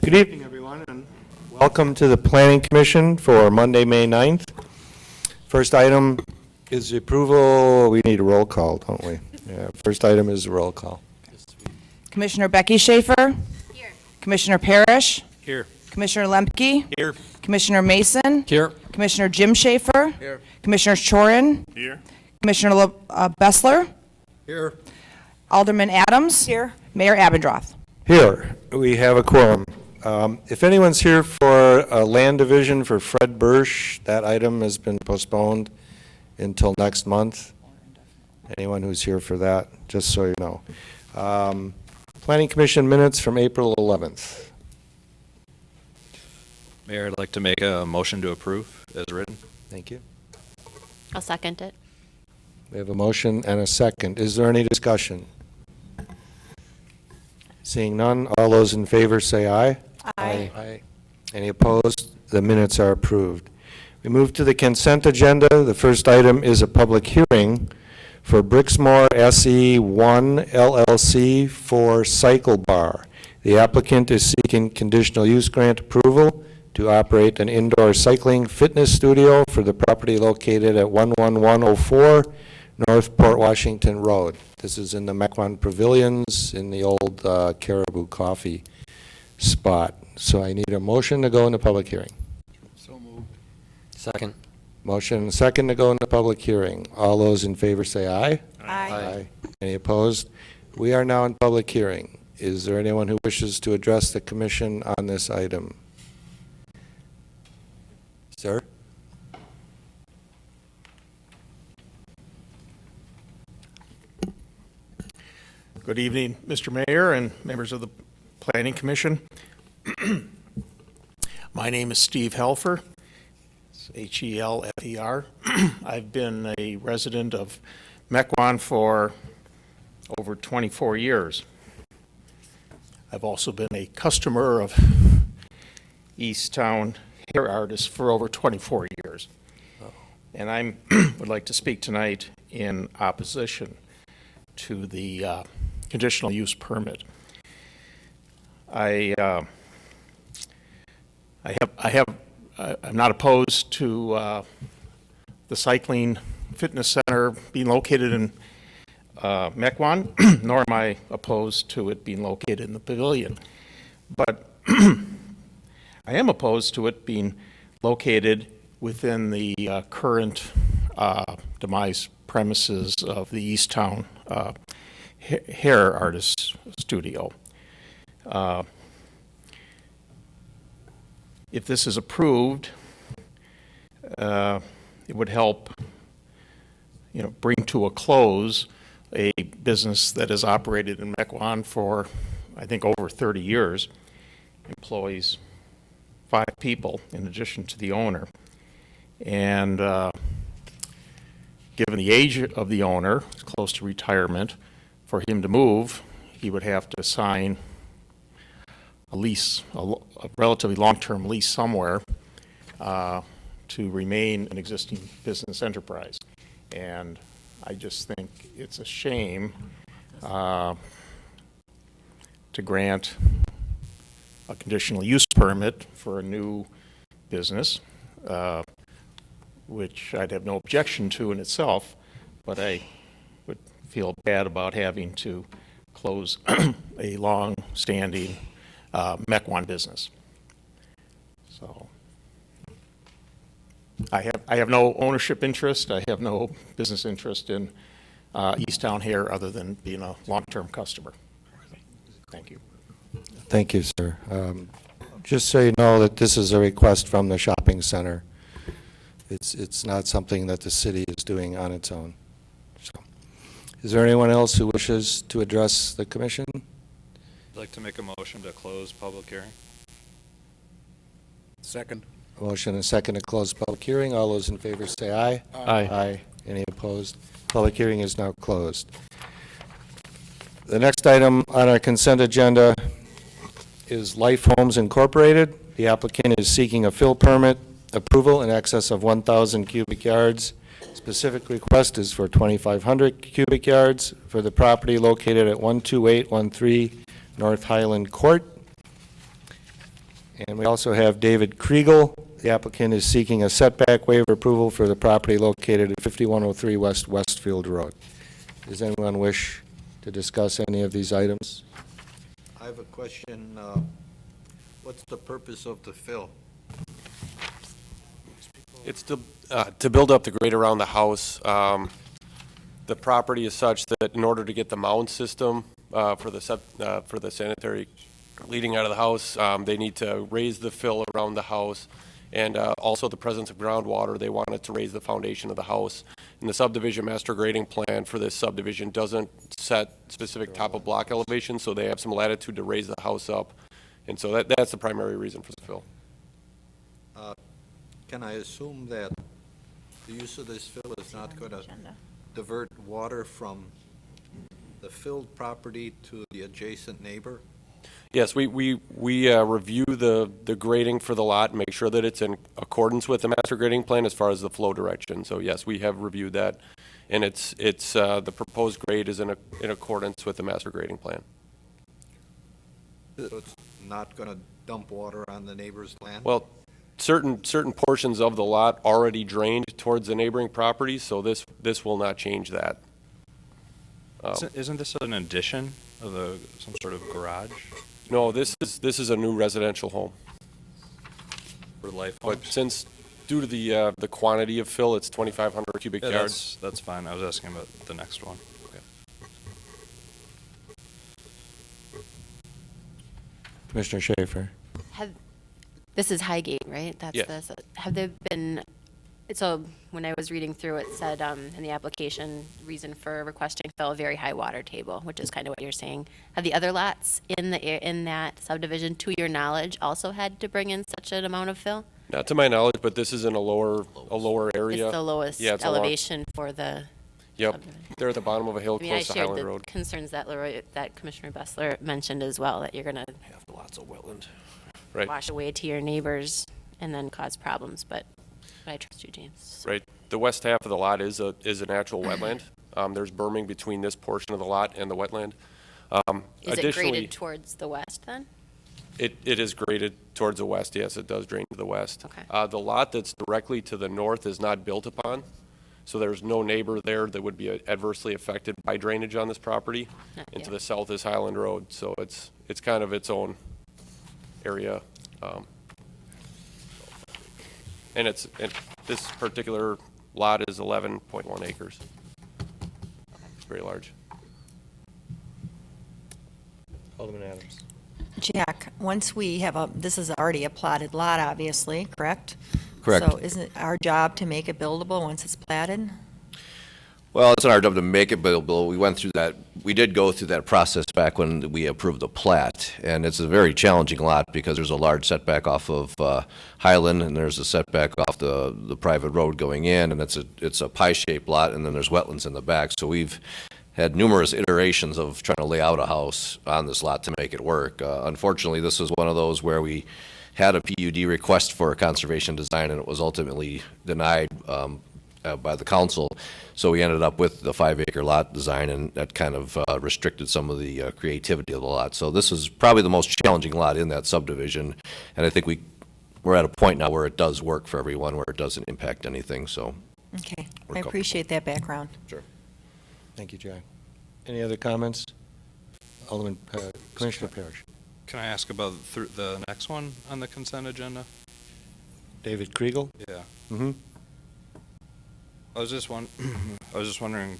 Good evening, everyone, and welcome to the Planning Commission for Monday, May 9th. First item is the approval. We need a roll call, don't we? Yeah, first item is the roll call. Commissioner Becky Schaefer. Here. Commissioner Parrish. Here. Commissioner Lemke. Here. Commissioner Mason. Here. Commissioner Jim Schaefer. Here. Commissioner Chorin. Here. Commissioner Bessler. Here. Alderman Adams. Here. Mayor Abendroth. Here, we have a quorum. If anyone's here for a land division for Fred Bursch, that item has been postponed until next month. Anyone who's here for that, just so you know. Planning Commission minutes from April 11th. Mayor, I'd like to make a motion to approve as written. Thank you. I'll second it. We have a motion and a second. Is there any discussion? Seeing none, all those in favor say aye. Aye. Aye. Any opposed? The minutes are approved. We move to the consent agenda. The first item is a public hearing for Brixmore SE1 LLC for Cycle Bar. The applicant is seeking conditional use grant approval to operate an indoor cycling fitness studio for the property located at 11104 North Port Washington Road. This is in the Mequon Pavilions in the old Caribou Coffee spot. So I need a motion to go into public hearing. So moved. Second. Motion and second to go into public hearing. All those in favor say aye. Aye. Any opposed? We are now in public hearing. Is there anyone who wishes to address the commission on this item? Sir? Good evening, Mr. Mayor and members of the Planning Commission. My name is Steve Helfer. It's H-E-L-F-E-R. I've been a resident of Mequon for over 24 years. I've also been a customer of Easttown hair artists for over 24 years. And I would like to speak tonight in opposition to the conditional use permit. I'm not opposed to the cycling fitness center being located in Mequon, nor am I opposed to it being located in the pavilion. But I am opposed to it being located within the current demise premises of the Easttown hair artist studio. If this is approved, it would help, bring to a close a business that has operated in Mequon for, I think, over 30 years, employs 5 people in addition to the owner. And given the age of the owner, close to retirement, for him to move, he would have to sign a lease, a relatively long-term lease somewhere to remain an existing business enterprise. And I just think it's a shame to grant a conditional use permit for a new business, which I'd have no objection to in itself, but I would feel bad about having to close a long-standing Mequon business. So I have no ownership interest. I have no business interest in Easttown Hair other than being a long-term customer. Thank you. Thank you, sir. Just so you know that this is a request from the shopping center. It's not something that the city is doing on its own. So, is there anyone else who wishes to address the commission? I'd like to make a motion to close public hearing. Second. Motion and second to close public hearing. All those in favor say aye. Aye. Aye. Any opposed? Public hearing is now closed. The next item on our consent agenda is Life Homes Incorporated. The applicant is seeking a fill permit approval in excess of 1,000 cubic yards Specific request is for 2,500 cubic yards for the property located at 12813 North Highland Court. And we also have David Kriegel. The applicant is seeking a setback waiver approval for the property located at 5103 West Westfield Road. Does anyone wish to discuss any of these items? I have a question. What's the purpose of the fill? It's to build up the grade around the house. The property is such that in order to get the mound system for the sanitary leading out of the house, they need to raise the fill around the house. And also the presence of groundwater, they wanted to raise the foundation of the house. And the subdivision master grading plan for this subdivision doesn't set specific top of block elevation, so they have some latitude to raise the house up. And so that's the primary reason for the fill. Can I assume that the use of this fill is not going to divert water from the filled property to the adjacent neighbor? Yes, we review the grading for the lot and make sure that it's in accordance with the master grading plan as far as the flow direction. So yes, we have reviewed that, and it's the proposed grade is in accordance with the master grading plan. So it's not going to dump water on the neighbor's land? Well, certain portions of the lot already drained towards the neighboring properties, so this will not change that. Isn't this an addition of some sort of garage No, this is a new residential home. for life But homes? since due to the quantity of fill, it's 2,500 cubic Yeah, yards. that's fine. I was asking about the next one. Commissioner Schaefer. This is Highgate, right? That's Yes. this. Have there been, so when I was reading through, it said in the application, reason for requesting fill, very high water table, which is kind of what you're saying. Have the other lots in that subdivision, to your knowledge, also had to bring in such an amount of fill? Not to my knowledge, but this is in a lower area. It's the lowest Yeah, it's a long- elevation for the Yep, subdivision. they're at the bottom of a hill I mean, I close to shared Highland the Road. concerns that that Commissioner Bessler mentioned as well, that you're going to Have lots of wetland. Right, wash away to your neighbors and then cause problems, but I trust you, James. right. The west half of the lot is a natural wetland. There's berming between this portion of the lot and the wetland. Is it Additionally, graded towards the west then? it is graded towards the west, yes, it does drain to the west. Okay. The lot that's directly to the north is not built upon, so there's no neighbor there that would be adversely affected by drainage on this property. Not And to yet. the south is Highland Road, so it's kind of its own area. And this particular lot is 11.1 acres. It's very large. Alderman Adams. Jack, once we have this is already a platted lot, obviously, correct? Correct. So isn't it our job to make it buildable once it's platted? Well, it's not our job to make it buildable. We went through that, we did go through that process back when we approved the plat, and it's a very challenging lot because there's a large setback off of Highland, and there's a setback off the private road going in, and it's a pie-shaped lot, and then there's wetlands in the back. So we've had numerous iterations of trying to lay out a house on this lot to make it work. Unfortunately, this was one of those where we had a PUD request for a conservation design, and it was ultimately denied by the council. So we ended up with the 5-acre lot design, and that kind of restricted some of the creativity of the lot. So this is probably the most challenging lot in that subdivision, and I think we're at a point now where it does work for everyone, where it doesn't impact anything, so. Okay, We're I appreciate that background. Sure. Thank you, Jack. Any other comments? Alderman, Commissioner Parrish. Can I ask about the next one on the consent agenda? David Kriegel? Yeah. Mm-hmm. I was just wondering,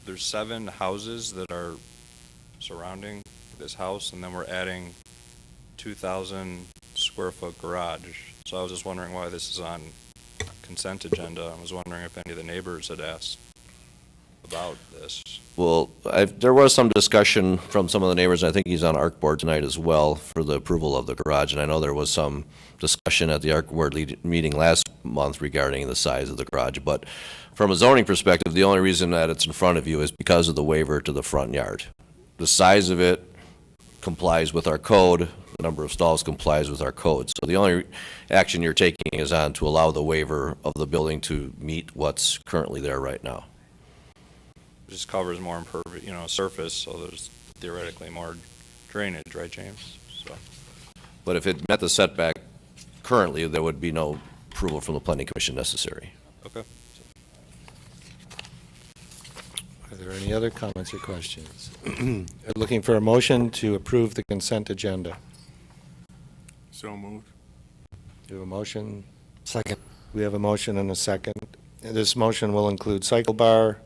there's 7 houses that are surrounding this house, and then we're adding 2,000 square foot garage. So I was just wondering why this is on consent agenda. I was wondering if any of the neighbors had asked about this. Well, there was some discussion from some of the neighbors, and I think he's on ARC board tonight as well, for the approval of the garage, and I know there was some discussion at the ARC board meeting last month regarding the size of the garage, but from a zoning perspective, the only reason that it's in front of you is because of the waiver to the front yard. The size of it complies with our code. number of stalls complies with our code. So the only action you're taking is on to allow the waiver of the building to meet what's currently there right now. Just covers more impervious, surface, so there's theoretically more drainage, right, James? So, But if it met the setback currently, there would be no approval from the planning commission necessary. okay. Are there any other comments or questions? Looking for a motion to approve the consent agenda. So moved. Do you have a motion? Second. We have a motion and a second. And this motion will include Cycle Bar,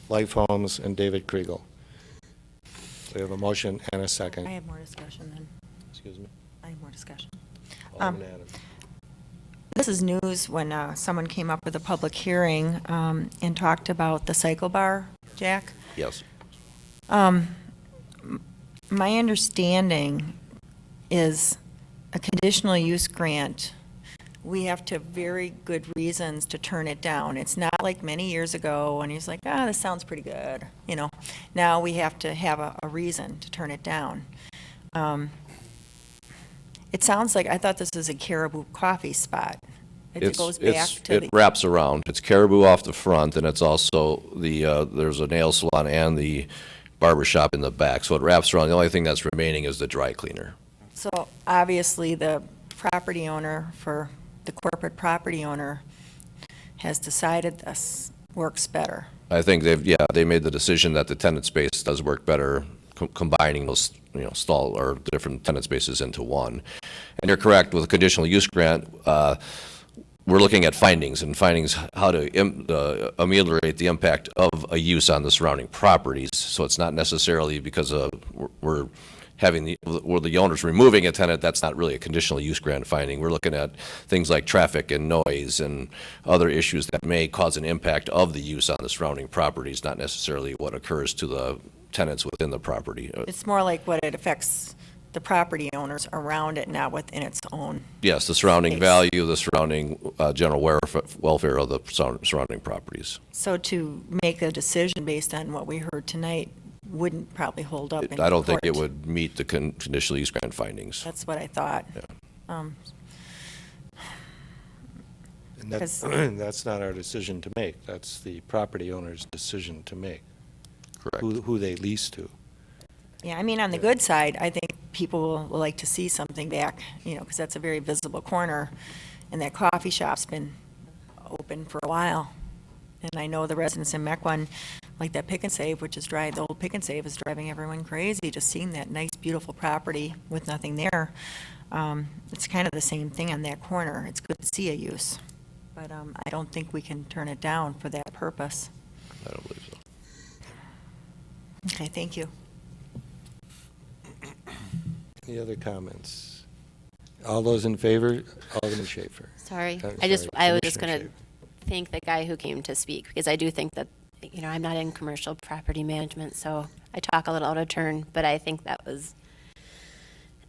Life Homes, and David Kriegel. We have a motion and a second. I have more discussion then. Excuse me. I have more discussion. Alderman Adams. This is news when someone came up with a public hearing and talked about the cycle bar, Jack. Yes. My understanding is a conditional use grant, we have to have very good reasons to turn it down. It's not like many years ago when he's like, this sounds pretty good, Now we have to have a reason to turn it down. It sounds like, I thought this was a Caribou Coffee spot. It goes back to It wraps around. It's Caribou off the front, and it's also there's a nail salon and the barber shop in the back. So it wraps around. The only thing that's remaining is the dry cleaner. So obviously, the property owner, for the corporate property owner, has decided this works better. I think they made the decision that the tenant space does work better, combining those, stall or different tenant spaces into one. And you're correct, with a conditional use grant, we're looking at findings how to ameliorate the impact of a use on the surrounding properties. So it's not necessarily because we're having where the owner's removing a tenant, that's not really a conditional use grant finding. We're looking at things like traffic and noise and other issues that may cause an impact of the use on the surrounding properties, not necessarily what occurs to the tenants within the property. It's more like what it affects the property owners around it, not within its own. Yes, the surrounding space. value, the surrounding general welfare of the surrounding properties. So to make a decision based on what we heard tonight wouldn't probably hold up in court. I don't think it would meet the conditional use grant findings. That's what I thought. Yeah. And that's not our decision to make. That's the property owner's decision to make. Correct. Who they lease to. Yeah, I mean, on the good side, I think people will like to see something back, because that's a very visible corner, and that coffee shop's been open for a while. And I know the residents in Mequon, like that Pick and Save, the old Pick and Save is driving everyone crazy, just seeing that nice, beautiful property with nothing there. It's kind of the same thing on that corner. It's good to see a use. But I don't think we can turn it down for that purpose. I don't believe so. Okay, thank you. Any other comments? All those in favor? Alderman Schaefer. Sorry, Sorry, I was just Commissioner going to Schaefer. thank the guy who came to speak, because I do think that, I'm not in commercial property management, so I talk a little out of turn, but I think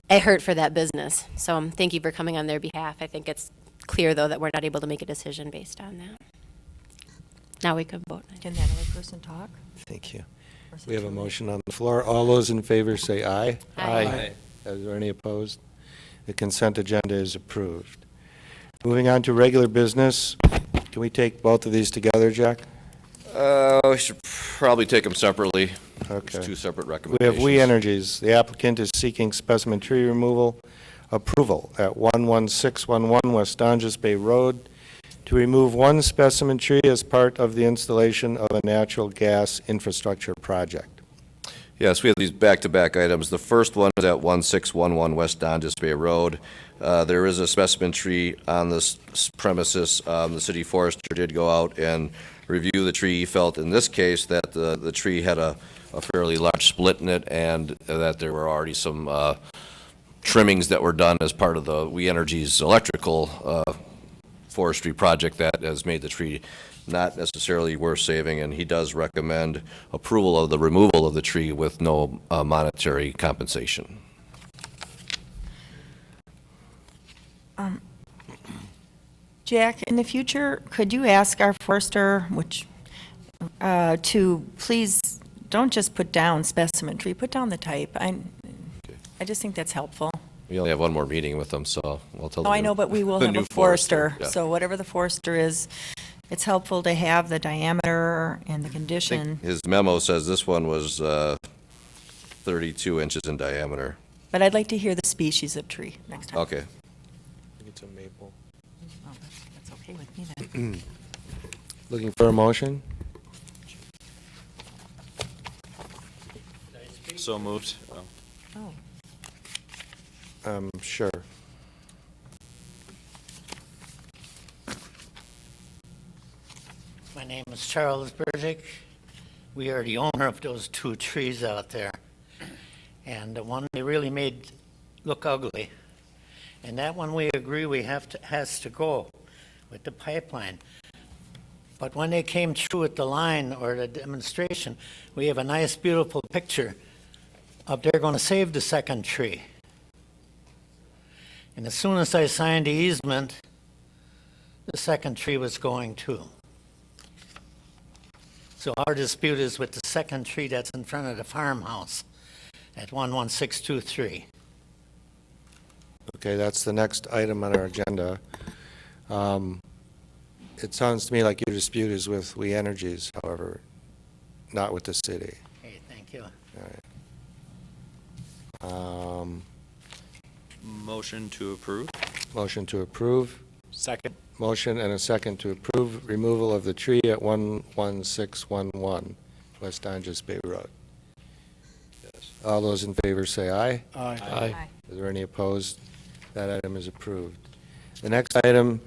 I hurt for that business. So thank you for coming on their behalf. I think it's clear, though, that we're not able to make a decision based on that. Now we can vote. Can that other person talk? Thank you. Or is it We have a too late? motion on the floor. All those in favor say aye. Aye. Is there any opposed? The consent agenda is approved. Moving on to regular business. Can we take both of these together, Jack? We should probably take them separately. Okay. There's two separate We recommendations. have We Energies. The applicant is seeking specimen tree removal approval at 11611 West Donges Bay Road to remove one specimen tree as part of the installation of a natural gas infrastructure project. Yes, we have these back-to-back items. The first one is at 1611 West Donges Bay Road. There is a specimen tree on this premises. The city forester did go out and review the tree. He felt in this case that the tree had a fairly large split in it, and that there were already some trimmings that were done as part of the We Energies electrical forestry project that has made the tree not necessarily worth saving, and he does recommend approval of the removal of the tree with no monetary compensation. Jack, in the future, could you ask our forester, to please don't just put down specimen tree, put down the type. I just think that's helpful. We only have one more meeting with them, so we'll tell Oh, the I know, but we will the have new a forester. yeah. So whatever the forester is, it's helpful to have the diameter and the I condition. think his memo says this one was 32 inches in diameter. But I'd like to hear the species of tree next time. Okay. I think it's a maple. Oh, that's okay with me then. Looking for a motion? So moved. Oh. Oh, Sure. My name is Charles Burdick. We are the owner of those two trees out there. And the one they really made look ugly. And that one we agree has to go with the pipeline. But when they came through with the line or the demonstration, we have a nice, beautiful picture of they're going to save the second tree. And as soon as I signed the easement, the second tree was going too. So our dispute is with the second tree that's in front of the farmhouse at 11623. Okay, that's the next item on our agenda. It sounds to me like your dispute is with We Energies, however, not with the city. Okay, thank you. Motion to approve? Motion to approve. Second. Motion and a second to approve removal of the tree at 11611 West Donges Bay Road. Yes. All those in favor say aye. Aye. Aye. Is there any opposed? That item is approved. The next item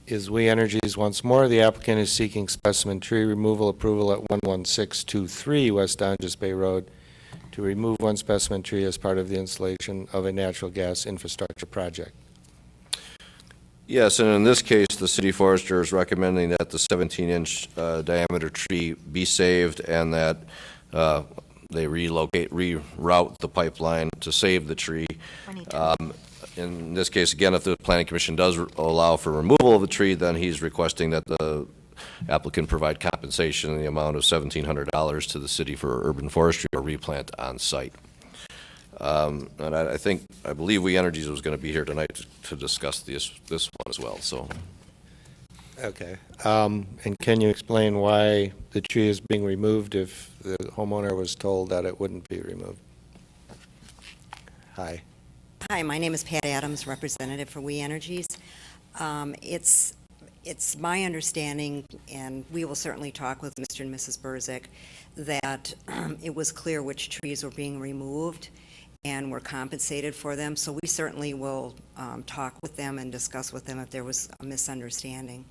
is We Energies once more. The applicant is seeking specimen tree removal approval at 11623 West Donges Bay Road to remove one specimen tree as part of the installation of a natural gas infrastructure project. Yes, and in this case, the city forester is recommending that the 17-inch diameter tree be saved and that they reroute the pipeline to save the tree. In this case, again, if the planning commission does allow for removal of the tree, then he's requesting that the applicant provide compensation in the amount of $1,700 to the city for urban forestry or replant on site. And I believe We Energies was going to be here tonight to discuss this one as well, so. Okay. And can you explain why the tree is being removed if the homeowner was told that it wouldn't be removed? Hi. Hi, my name is Pat Adams, representative for We Energies. It's my understanding, and we will certainly talk with Mr. and Mrs. Burzik, that it was clear which trees were being removed and were compensated for them. So we certainly will talk with them and discuss with them if there was a misunderstanding.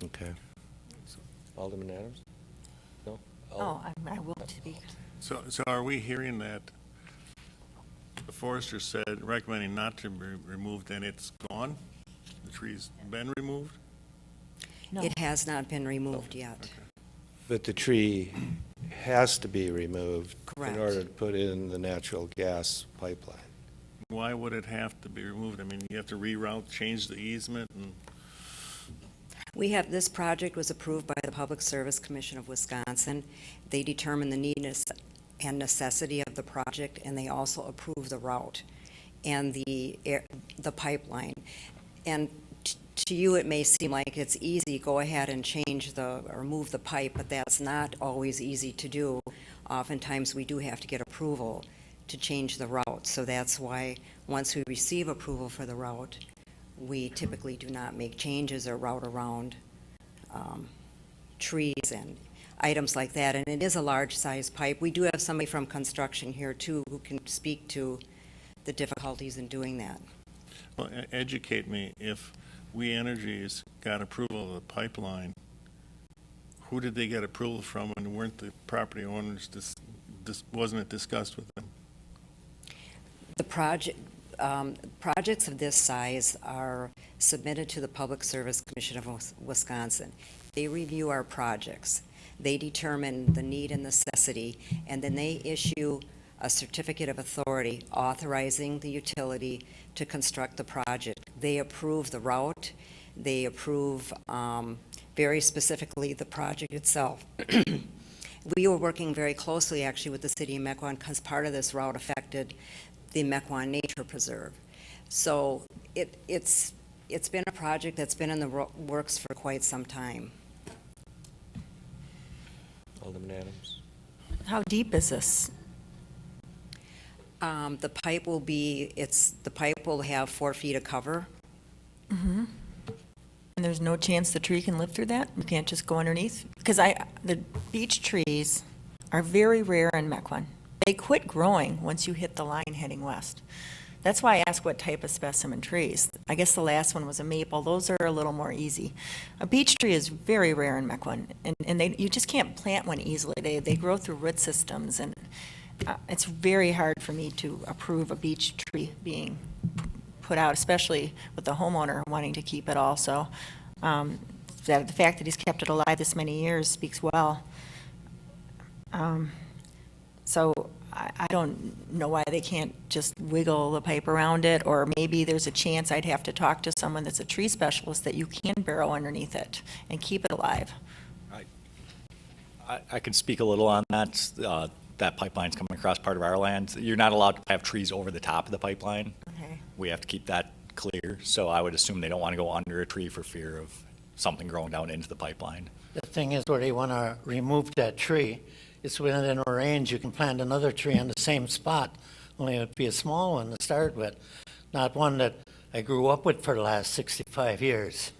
Okay. Alderman Adams? No? Oh, I will speak. So are we hearing that the forester said recommending not to be removed, and it's gone? The tree's been removed? No. It has not been removed yet. But the tree has to be removed Correct. in order to put in the natural gas pipeline. Why would it have to be removed? I mean, you have to reroute, change the easement, and This project was approved by the Public Service Commission of Wisconsin. They determined the need and necessity of the project, and they also approved the route and the pipeline. And to you, it may seem like it's easy, go ahead and or move the pipe, but that's not always easy to do. Oftentimes, we do have to get approval to change the route. So that's why, once we receive approval for the route, we typically do not make changes or route around trees and items like that. And it is a large-size pipe. We do have somebody from construction here, too, who can speak to the difficulties in doing that. well, educate me. If We Energies got approval of the pipeline, who did they get approval from, and weren't the property owners, wasn't it discussed with them? The projects of this size are submitted to the Public Service Commission of Wisconsin. They review our projects. They determine the need and necessity, and then they issue a certificate of authority authorizing the utility to construct the project. They approve the route. They approve very specifically the project itself. We were working very closely actually with the city of Mequon because part of this route affected the Mequon Nature Preserve. So it's been a project that's been in the works for quite some time. Alderman Adams. How deep is this? The pipe will have 4 feet of cover. Mm-hmm. And there's no chance the tree can live through that? You can't just go underneath? Because the beech trees are very rare in Mequon. They quit growing once you hit the line heading west. That's why I asked what type of specimen trees. I guess the last one was a maple. Those are a little more easy. A beech tree is very rare in Mequon, and you just can't plant one easily. They grow through root systems, and it's very hard for me to approve a beech tree being put out, especially with the homeowner wanting to keep it all. So the fact that he's kept it alive this many years speaks well. So I don't know why they can't just wiggle the pipe around it, or maybe there's a chance I'd have to talk to someone that's a tree specialist that you can burrow underneath it and keep it alive. I can speak a little on that. That pipeline's coming across part of our land. You're not allowed to have trees over the top of the pipeline. Okay. We have to keep that clear, so I would assume they don't want to go under a tree for fear of something growing down into the pipeline. The thing is, where they want to remove that tree, it's within a range. You can plant another tree on the same spot, only it would be a small one to start with, not one that I grew up with for the last 65 years.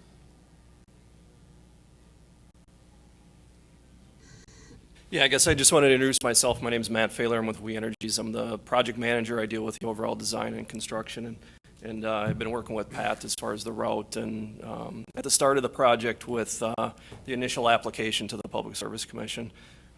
Yeah, I guess I just wanted to introduce myself. My name is Matt Failer. I'm with We Energies. I'm the project manager. I deal with the overall design and construction, and I've been working with Pat as far as the route and at the start of the project with the initial application to the Public Service Commission.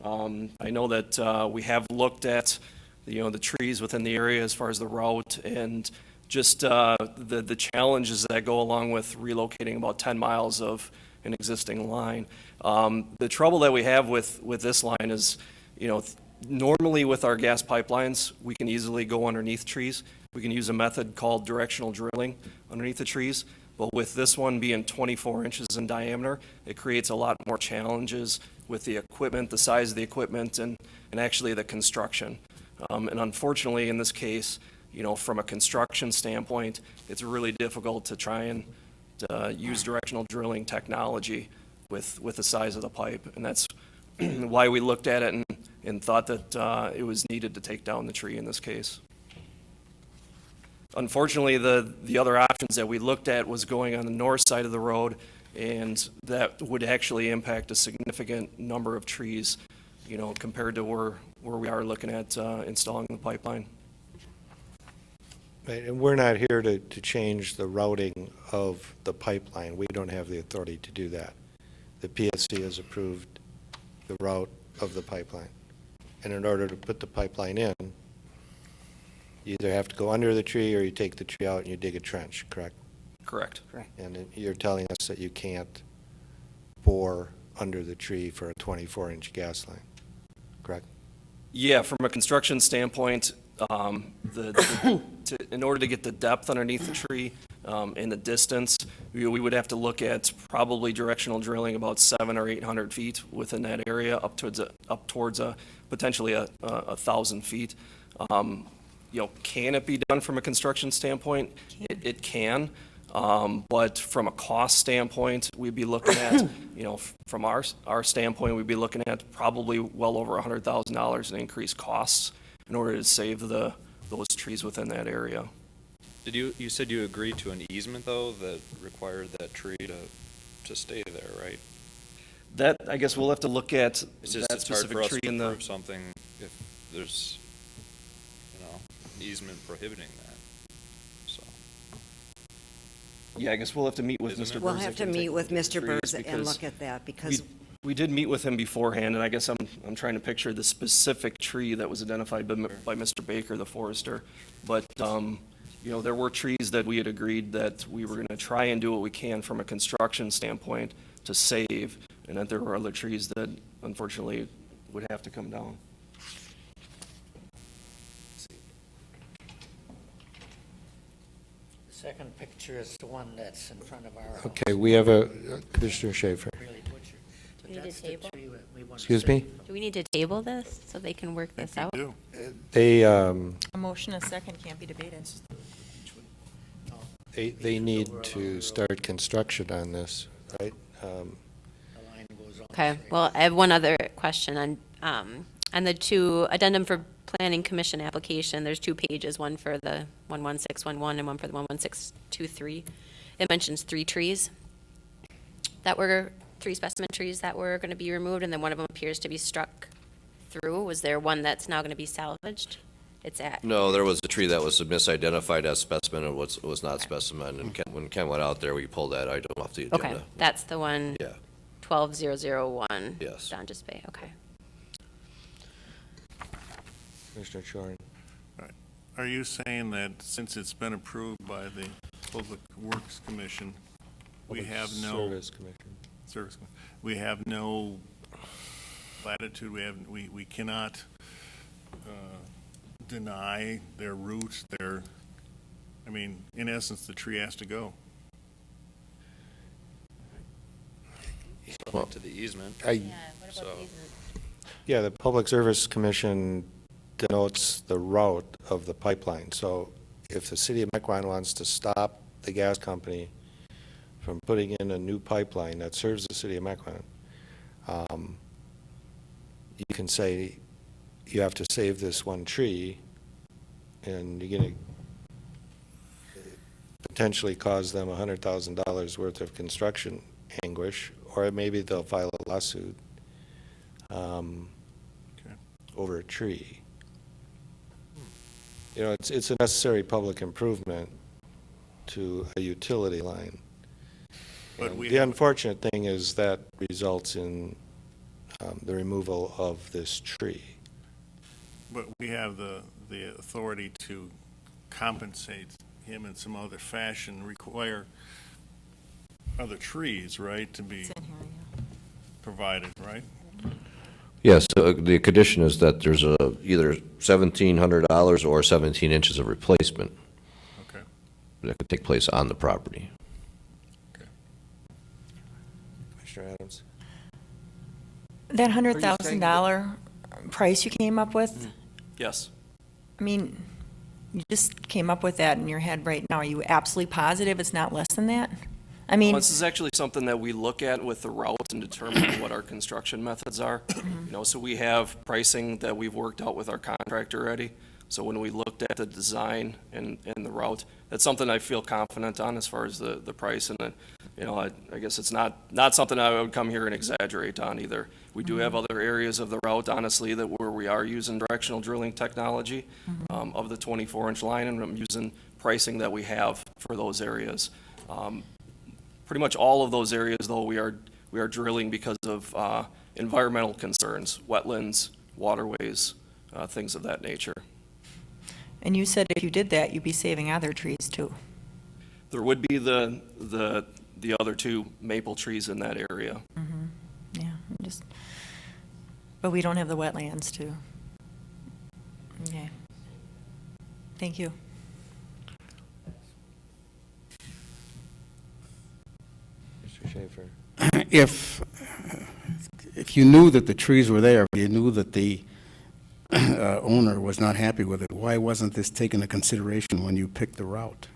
I know that we have looked at the trees within the area as far as the route and just the challenges that go along with relocating about 10 miles of an existing line. The trouble that we have with this line is, normally with our gas pipelines, we can easily go underneath trees. We can use a method called directional drilling underneath the trees. But with this one being 24 inches in diameter, it creates a lot more challenges with the equipment, the size of the equipment, and actually the construction. And unfortunately, in this case, from a construction standpoint, it's really difficult to try and use directional drilling technology with the size of the pipe. And that's why we looked at it and thought that it was needed to take down the tree in this case. Unfortunately, the other options that we looked at was going on the north side of the road, and that would actually impact a significant number of trees, compared to where we are looking at installing the pipeline. Right, and we're not here to change the routing of the pipeline. We don't have the authority to do that. The PSC has approved the route of the pipeline. And in order to put the pipeline in, you either have to go under the tree or you take the tree out and you dig a trench, correct? Correct. And you're telling us that you can't bore under the tree for a 24-inch gas line, correct? Yeah, from a construction standpoint, in order to get the depth underneath the tree and the distance, we would have to look at probably directional drilling about 700 or 800 feet within that area, up towards potentially 1,000 feet. Can it be done from a construction standpoint? It can. But from a cost standpoint, we'd be looking at, from our standpoint, we'd be looking at probably well over $100,000 in increased costs in order to save those trees within that area. You said you agreed to an easement, though, that required that tree to stay there, right? That, I guess we'll have to look at It's just, that it's hard specific for us tree to in the. approve something if there's, an easement prohibiting that, so. Yeah, I guess we'll have to meet with Mr. We'll Burzek have to and meet take with a look Mr. at the trees Burzek and because look at that, because we did meet with him beforehand, and I guess I'm trying to picture the specific tree that was identified by Mr. Baker, the forester. But, there were trees that we had agreed that we were going to try and do what we can from a construction standpoint to save, and that there were other trees that unfortunately would have to come down. The second picture is the one that's in front of our house. Okay, we have a, Commissioner Schaefer. Really butchered. But You need a that's the table? tree that Excuse me? Do we need to table this so they can work this out? They, A motion, a second can't be debated. they need to start construction on this, right? Okay, well, I have one other question on the two addendum for planning commission application. There's 2 pages, one for the 11611 and one for the 11623. It mentions 3 trees that were, 3 specimen trees that were going to be removed, and then one of them appears to be struck through. Was there one that's now going to be salvaged? It's at. No, there was a tree that was misidentified as specimen and was not specimen, and when Ken went out there, we pulled that item off the agenda. Okay, that's the one. Yeah. 12001. Yes. Donjas Bay, okay. Commissioner Chorin. Are you saying that since it's been approved by the Public Works Commission, we have no... Service Commission. We have no latitude, we cannot deny their route, I mean, in essence, the tree has to go. Well, to the easement. Yeah, the Public Service Commission denotes the route of the pipeline. So if the city of Mequon wants to stop the gas company from putting in a new pipeline that serves the city of Mequon, you can say you have to save this one tree, and you're going to potentially cause them $100,000 worth of construction anguish, or maybe they'll file a lawsuit over a tree. You know, it's a necessary public improvement to a utility line. But The unfortunate thing is that results in the removal of this tree. But we have the authority to compensate him in some other fashion, require other trees, right, to be provided, right? Yes, the condition is that there's either $1,700 or 17 inches of replacement. Okay. That could take place on the property. Commissioner Adams? That $100,000 price you came up with, Yes. I mean, you just came up with that in your head right now. Are you absolutely positive it's not less than that? I mean, Well, this is actually something that we look at with the routes and determine what our construction methods are. You know, so we have pricing that we've worked out with our contractor already. So when we looked at the design and the route, that's something I feel confident on as far as the price. And, you know, I guess it's not something I would come here and exaggerate on either. We do have other areas of the route, honestly, where we are using directional drilling technology of the 24-inch line, and I'm using pricing that we have for those areas. Pretty much all of those areas, though, we are drilling because of environmental concerns, wetlands, waterways, things of that nature. and you said if you did that, you'd be saving other trees too. There would be the other 2 maple trees in that area. Yeah, but we don't have the wetlands to. Okay. Thank you. Mr. Schaefer? If you knew that the trees were there, you knew that the owner was not happy with it, why wasn't this taken into consideration when you picked the route?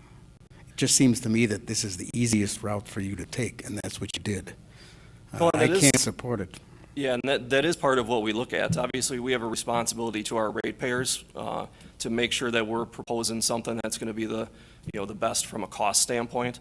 It just seems to me that this is the easiest route for you to take, and that's what you did. Well, I that is- can't support it. Yeah, and that is part of what we look at. Obviously, we have a responsibility to our ratepayers to make sure that we're proposing something that's going to be the best from a cost standpoint.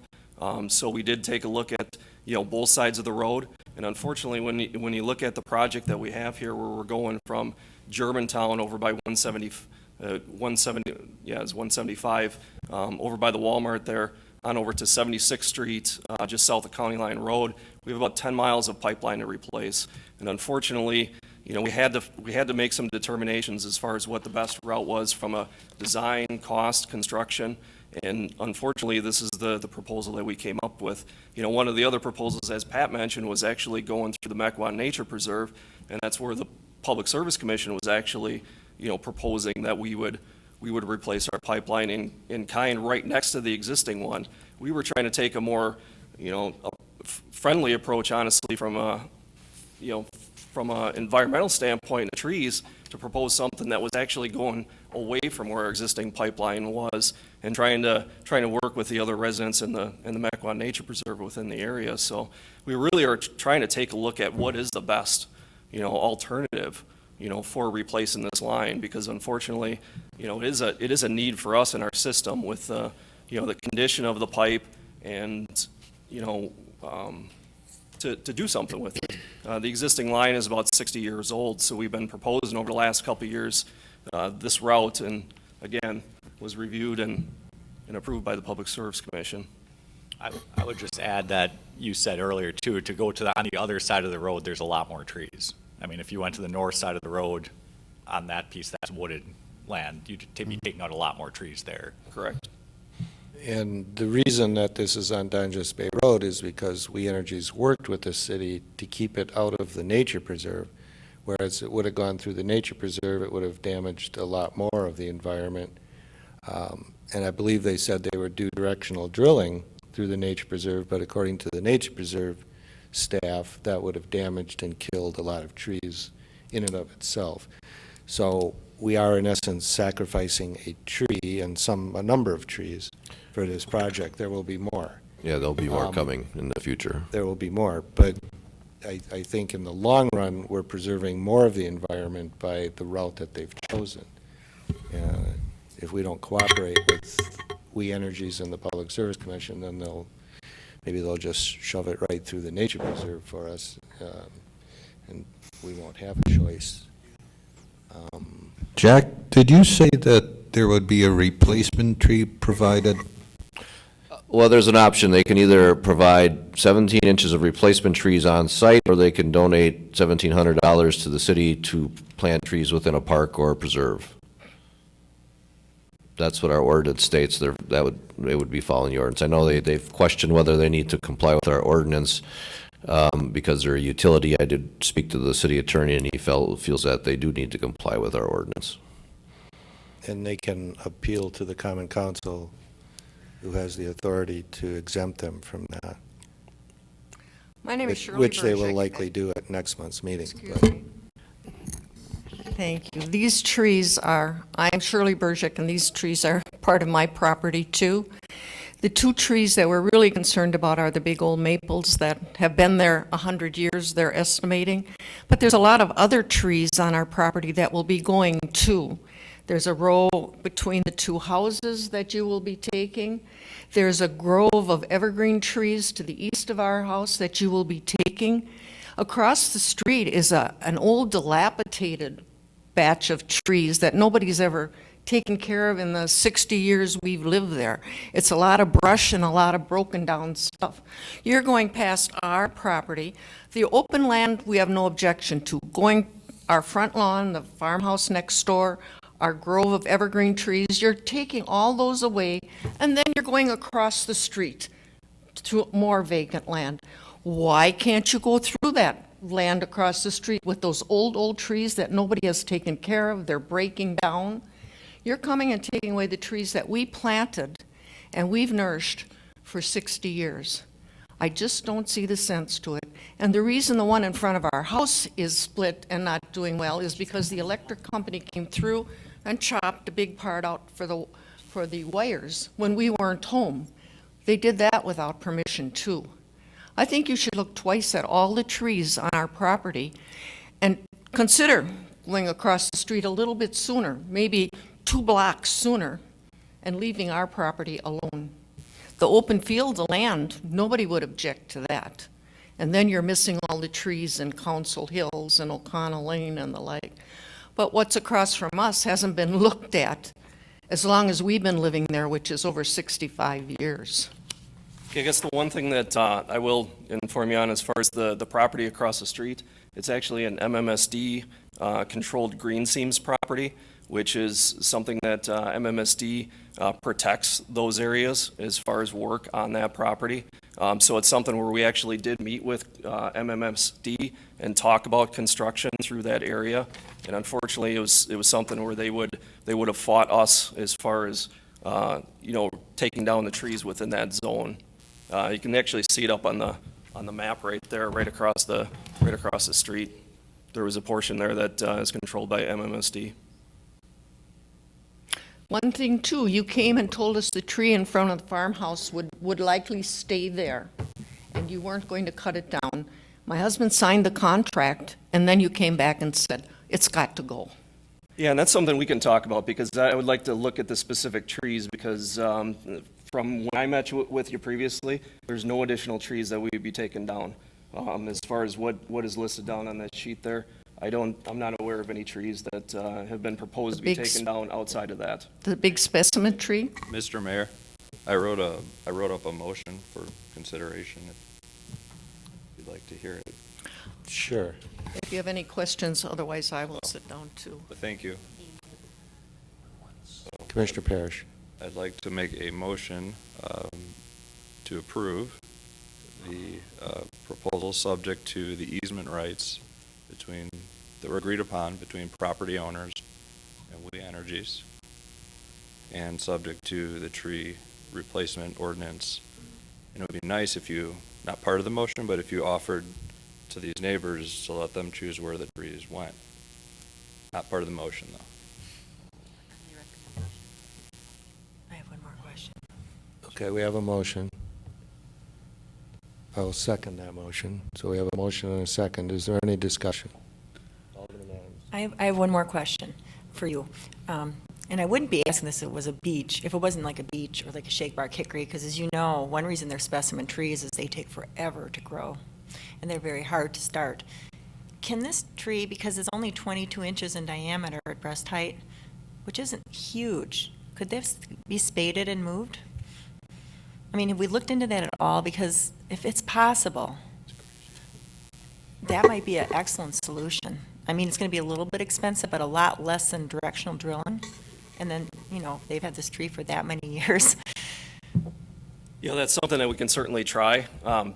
So we did take a look at, both sides of the road. And unfortunately, when you look at the project that we have here, where we're going from Germantown over by 175, over by the Walmart there, on over to 76th Street, just south of County Line Road, we have about 10 miles of pipeline to replace. And unfortunately, we had to make some determinations as far as what the best route was from a design, cost, construction. And unfortunately, this is the proposal that we came up with. One of the other proposals, as Pat mentioned, was actually going through the Mequon Nature Preserve, and that's where the Public Service Commission was actually, proposing that we would replace our pipeline in kind right next to the existing one. We were trying to take a more, friendly approach, honestly, from from an environmental standpoint, the trees, to propose something that was actually going away from where our existing pipeline was, and trying to work with the other residents in the Mequon Nature Preserve within the area. So we really are trying to take a look at what is the best, alternative, for replacing this line, because unfortunately, it is a need for us in our system with the condition of the pipe, and to do something with it. The existing line is about 60 years old, so we've been proposing over the last couple of years this route, and again, was reviewed and approved by the Public Service Commission. I would just add that you said earlier too, to go on the other side of the road, there's a lot more trees. I mean, if you went to the north side of the road on that piece, that's wooded land, you'd be taking out a lot more trees there. Correct. And the reason that this is on Dungeness Bay Road is because We Energies worked with the city to keep it out of the nature preserve. Whereas it would have gone through the nature preserve, it would have damaged a lot more of the environment. And I believe they said they would do directional drilling through the nature preserve, but according to the nature preserve staff, that would have damaged and killed a lot of trees in and of itself. So we are in essence sacrificing a tree and a number of trees for this project. There will be more. Yeah, there'll be more coming in the future. There will be more, but I think in the long run, we're preserving more of the environment by the route that they've chosen. If we don't cooperate with We Energies and the Public Service Commission, then maybe they'll just shove it right through the nature preserve for us, and we won't have a choice. Jack, did you say that there would be a replacement tree provided? Well, there's an option. They can either provide 17 inches of replacement trees on site, or they can donate $1,700 to the city to plant trees within a park or a preserve. That's what our ordinance states. They would be following the ordinance. I know they've questioned whether they need to comply with our ordinance because they're a utility. I did speak to the city attorney, and he feels that they do need to comply with our ordinance. And they can appeal to the Common Council, who has the authority to exempt them from that. My name is Shirley Which they will Bergic. likely do at next month's meeting. Excuse me. Thank you. These trees I'm Shirley Bergic, and these trees are part of my property too. The two trees that we're really concerned about are the big old maples that have been there 100 years, they're estimating. But there's a lot of other trees on our property that will be going too. There's a row between the two houses that you will be taking. There's a grove of evergreen trees to the east of our house that you will be taking. Across the street is an old dilapidated batch of trees that nobody's ever taken care of in the 60 years we've lived there. It's a lot of brush and a lot of broken down stuff. You're going past our property. The open land we have no objection to. Going our front lawn, the farmhouse next door, our grove of evergreen trees, you're taking all those away, and then you're going across the street to more vacant land. Why can't you go through that land across the street with those old trees that nobody has taken care of? They're breaking down. You're coming and taking away the trees that we planted and we've nourished for 60 years. I just don't see the sense to it. And the reason the one in front of our house is split and not doing well is because the electric company came through and chopped a big part out for the wires when we weren't home. They did that without permission too. I think you should look twice at all the trees on our property and consider going across the street a little bit sooner, maybe 2 blocks sooner, and leaving our property alone. The open field, the land, nobody would object to that. And then you're missing all the trees in Council Hills and O'Connell Lane and the like. But what's across from us hasn't been looked at as long as we've been living there, which is over 65 years. I guess the one thing that I will inform you on as far as the property across the street, it's actually an MMSD controlled green seams property, which is something that MMSD protects those areas as far as work on that property. So it's something where we actually did meet with MMSD and talk about construction through that area. And unfortunately, it was something where they would have fought us as far as taking down the trees within that zone. You can actually see it up on the map right there, right across the street. there was a portion there that is controlled by MMSD. One thing too, you came and told us the tree in front of the farmhouse would likely stay there, and you weren't going to cut it down. My husband signed the contract, and then you came back and said, it's got to go. Yeah, and that's something we can talk about, because I would like to look at the specific trees, because from when I met with you previously, there's no additional trees that we would be taking down. As far as what is listed down on that sheet there, I'm not aware of any trees that have been proposed to be taken down outside of that. The big specimen tree? Mr. Mayor, I wrote up a motion for consideration, if you'd like to hear it. Sure. If you have any questions, otherwise I will sit down too. But thank you. Commissioner Parrish. I'd like to make a motion to approve the proposal subject to the easement rights that were agreed upon between property owners and We Energies, and subject to the tree replacement ordinance. And it would be nice if you, not part of the motion, but if you offered to these neighbors to let them choose where the trees went. Not part of the motion, though. I have one more question. Okay, we have a motion. I will second that motion. So we have a motion and a second. Is there any discussion? I have one more question for you. And I wouldn't be asking this if it was a beech, if it wasn't like a beech or like a shake bark hickory, because as you know, one reason they're specimen trees is they take forever to grow, and they're very hard to start. Can this tree, because it's only 22 inches in diameter at breast height, which isn't huge, could this be spaded and moved? I mean, have we looked into that at all? Because if it's possible, that might be an excellent solution. I mean, it's going to be a little bit expensive, but a lot less than directional drilling. And then, you know, they've had this tree for that many years. Yeah, that's something that we can certainly try.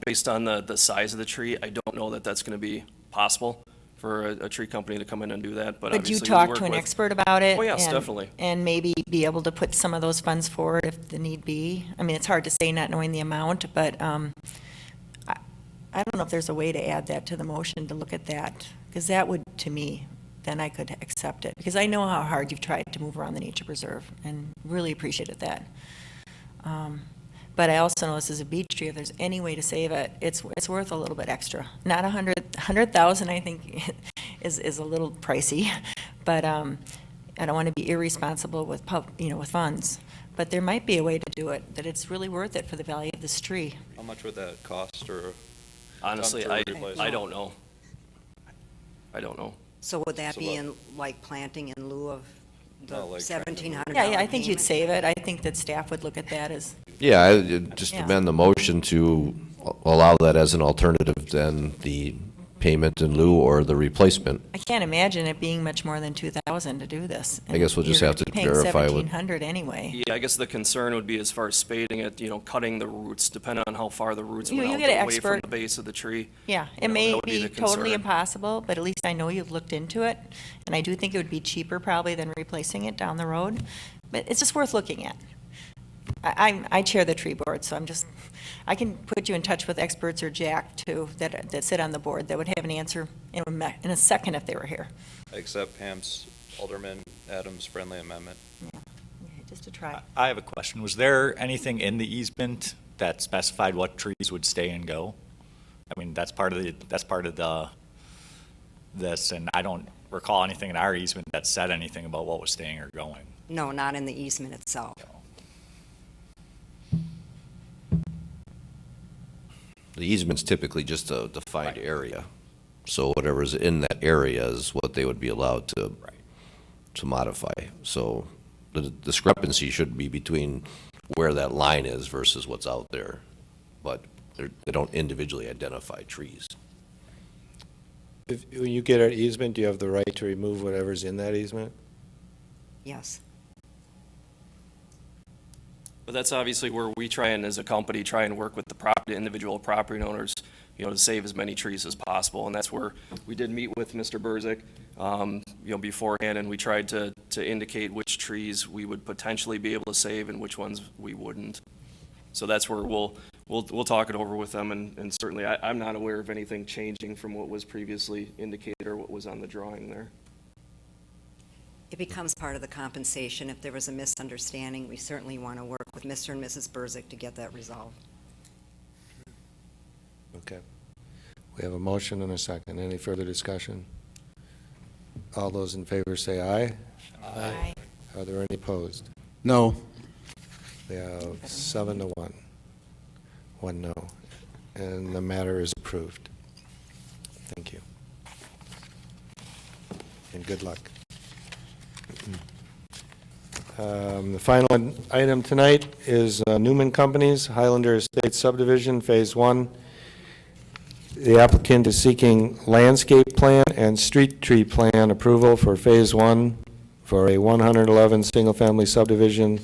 Based on the size of the tree, I don't know that that's going to be possible for a tree company to come in and do that, but Would you obviously we talk work to an with- expert about it? Oh, yes, and- definitely. And maybe be able to put some of those funds forward if the need be? I mean, it's hard to say not knowing the amount, but I don't know if there's a way to add that to the motion to look at that, because that would, to me, then I could accept it, because I know how hard you've tried to move around the nature preserve, and really appreciated that. But I also know this is a beech tree. If there's any way to save it, it's worth a little bit extra. Not 100,000, I think, is a little pricey, but I don't want to be irresponsible with with funds. But there might be a way to do it that it's really worth it for the value of this tree. How much would that cost, or? Honestly, come to replace I it? don't know. I don't know. So would that So be what- in, like, planting in lieu of the No, like trying to move- $1,700? Yeah, I think you'd save it. I think that staff would look at that as, Yeah, I'd just Yeah. amend the motion to allow that as an alternative than the payment in lieu or the replacement. I can't imagine it being much more than 2,000 to do this. I guess we'll just You're have to paying verify with- 1,700 anyway. Yeah, I guess the concern would be as far as spading it, cutting the roots, depending on how far the roots You went out get an away from expert. the base of the tree. Yeah, You it know, may that would be be the totally concern. impossible, but at least I know you've looked into it, and I do think it would be cheaper probably than replacing it down the road, but it's just worth looking at. I chair the tree board, so I can put you in touch with experts or Jack too, that sit on the board, that would have an answer in a second if they were here. I accept Pam's, Alderman Adams' friendly amendment. Just to try. I have a question. Was there anything in the easement that specified what trees would stay and go? I mean, that's part of this, and I don't recall anything in our easement that said anything about what was staying or going. No, not in the easement itself. The easement's typically just a defined area. So whatever's in that area is what they would be allowed to modify. So the discrepancy should be between where that line is versus what's out there. But they don't individually identify trees. When you get an easement, do you have the right to remove whatever's in that easement? Yes. But that's obviously where we try and, as a company, try and work with the individual property owners, to save as many trees as possible. And that's where we did meet with Mr. Burzik, beforehand, and we tried to indicate which trees we would potentially be able to save and which ones we wouldn't. So that's where we'll talk it over with them, and certainly I'm not aware of anything changing from what was previously indicated or what was on the drawing there. It becomes part of the compensation. If there was a misunderstanding, we certainly want to work with Mr. and Mrs. Burzik to get that resolved. Okay. We have a motion and a second. Any further discussion? All those in favor say aye. Aye. Are there any opposed? No. We have 7-1. 1 no. And the matter is approved. Thank you. And good luck. The final item tonight is Newman Companies, Highlander Estates Subdivision, Phase 1. The applicant is seeking landscape plan and street tree plan approval for Phase 1 for a 111 single-family subdivision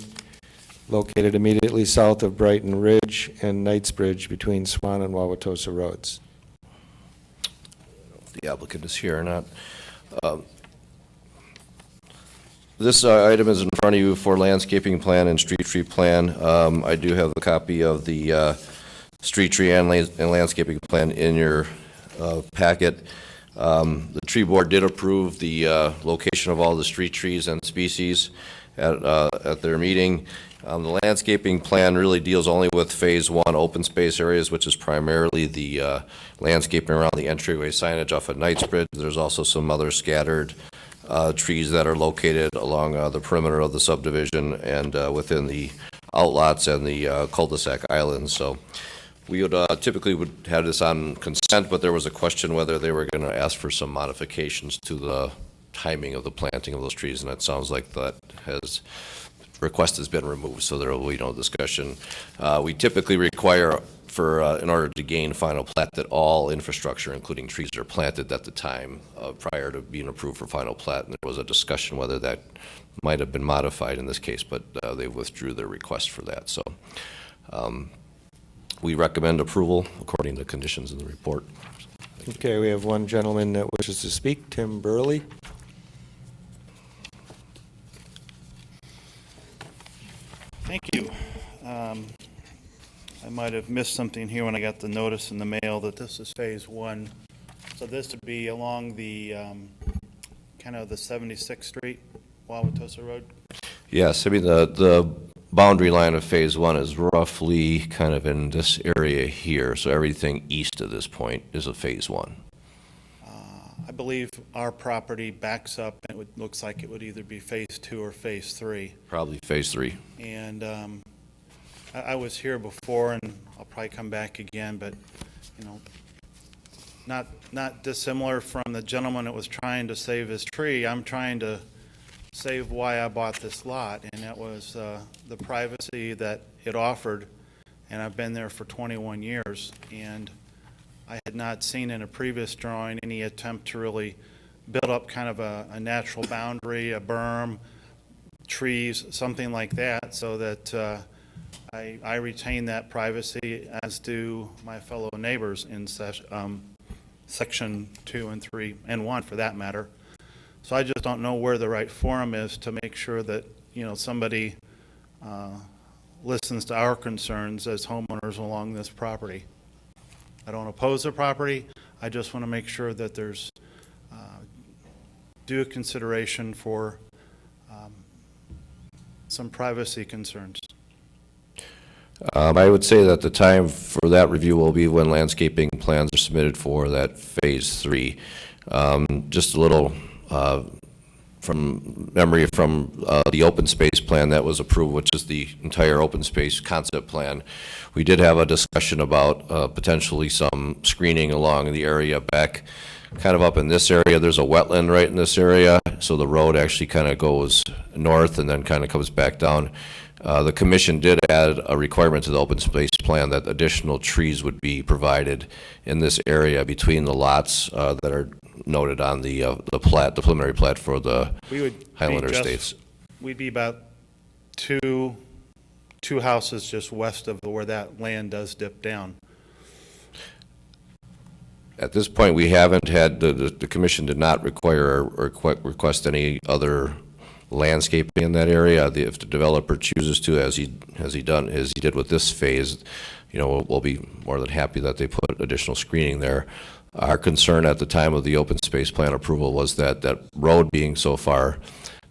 located immediately south of Brighton Ridge and Knightsbridge between Swan and Wauwatosa Roads. If the applicant is here or not. This item is in front of you for landscaping plan and street tree plan. I do have a copy of the street tree and landscaping plan in your packet. The tree board did approve the location of all the street trees and species at their meeting. The landscaping plan really deals only with Phase 1 open space areas, which is primarily the landscaping around the entryway signage off of Knightsbridge. There's also some other scattered trees that are located along the perimeter of the subdivision and within the outlots and the cul-de-sac islands. So we would typically would have this on consent, but there was a question whether they were going to ask for some modifications to the timing of the planting of those trees, and it sounds like that request has been removed, so there will be no discussion. We typically require in order to gain final plat that all infrastructure, including trees, are planted at the time prior to being approved for final plat. And there was a discussion whether that might have been modified in this case, but they withdrew their request for that. So we recommend approval according to conditions in the report. Okay, we have one gentleman that wishes to speak, Tim Burley. Thank you. I might have missed something here when I got the notice in the mail that this is Phase 1. So this would be along the, kind of the 76th Street, Wauwatosa Road? Yes, I mean, the boundary line of Phase 1 is roughly kind of in this area here, so everything east of this point is a Phase 1. I believe our property backs up, and it looks like it would either be Phase 2 or Phase 3. Probably Phase 3. And I was here before, and I'll probably come back again, but, you know, not dissimilar from the gentleman that was trying to save his tree. I'm trying to save why I bought this lot, and that was the privacy that it offered, and I've been there for 21 years, and I had not seen in a previous drawing any attempt to really build up kind of a natural boundary, a berm, trees, something like that, so that I retain that privacy, as do my fellow neighbors in Section 2 and 3, and 1 for that matter. So I just don't know where the right forum is to make sure that, you know, somebody listens to our concerns as homeowners along this property. I don't oppose the property. I just want to make sure that there's due consideration for some privacy concerns. I would say that the time for that review will be when landscaping plans are submitted for that Phase 3. Just a little from memory from the open space plan that was approved, which is the entire open space concept plan. We did have a discussion about potentially some screening along the area back kind of up in this area. There's a wetland right in this area, so the road actually kind of goes north and then kind of comes back down. The commission did add a requirement to the open space plan that additional trees would be provided in this area between the lots that are noted on the plat, the preliminary plat for the Highlander Estates. We'd be about two houses just west of where that land does dip down. At this point, we haven't had, the commission did not require or request any other landscaping in that area. If the developer chooses to, as he did with this phase, we'll be more than happy that they put additional screening there. Our concern at the time of the open space plan approval was that road being so far